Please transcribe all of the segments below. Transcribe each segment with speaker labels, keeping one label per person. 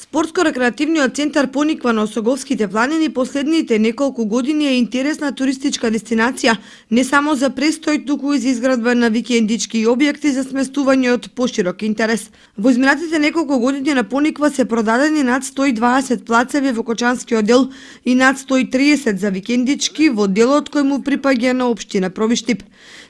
Speaker 1: Спортско-рекреативниот центар Пониква на Осоговските планини последните неколку години е интересна туристичка дестинација не само за престој, туку и за изградба на викендички објекти за сместување од поширок интерес. Во изминатите неколку години на Пониква се продадени над 120 плацеви во Кочанскиот дел и над 130 за викендички во делот кој му припаѓа на општина Пробиштип.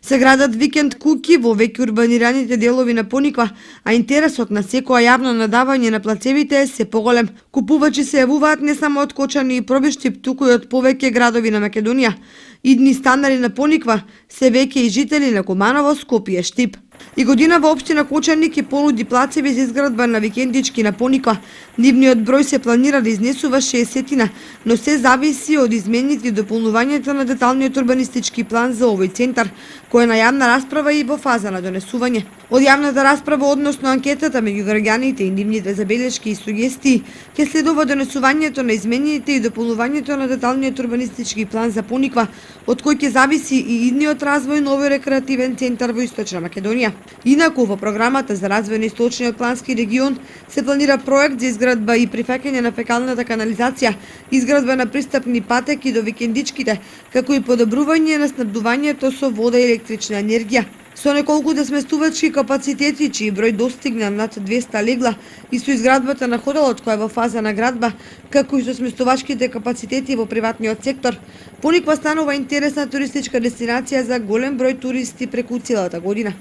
Speaker 1: Се градат викенд куќи во веќе урбанираните делови на Пониква, а интересот на секоја јавно надавање на плацевите е се поголем. Купувачи се јавуваат не само од Кочани и Пробиштип, туку и од повеќе градови на Македонија. Идни станари на Пониква се веќе и жители на Куманово, Скопје, Штип. И година во општина Кочани ќе понуди плацеви за изградба на викендички на Пониква. Нивниот број се планира да изнесува 60, но се зависи од измените и дополнувањето на деталниот урбанистички план за овој центар, кој е на јавна расправа и во фаза на донесување. Од јавната расправа односно анкетата меѓу граѓаните и нивните забелешки и сугестии ќе следува донесувањето на измените и дополнувањето на деталниот урбанистички план за Пониква, од кој ќе зависи и идниот развој на овој рекреативен центар во Источна Македонија. Инаку во програмата за развој на Источниот плански регион се планира проект за изградба и прифаќање на фекалната канализација, изградба на пристапни патеки до викендичките, како и подобрување на снабдувањето со вода и електрична енергија. Со неколку сместувачки капацитети, чиј број достигна над 200 легла, и со изградбата на хотелот која е во фаза на градба, како и со сместувачките капацитети во приватниот сектор, Пониква станува интересна туристичка дестинација за голем број туристи преку целата година.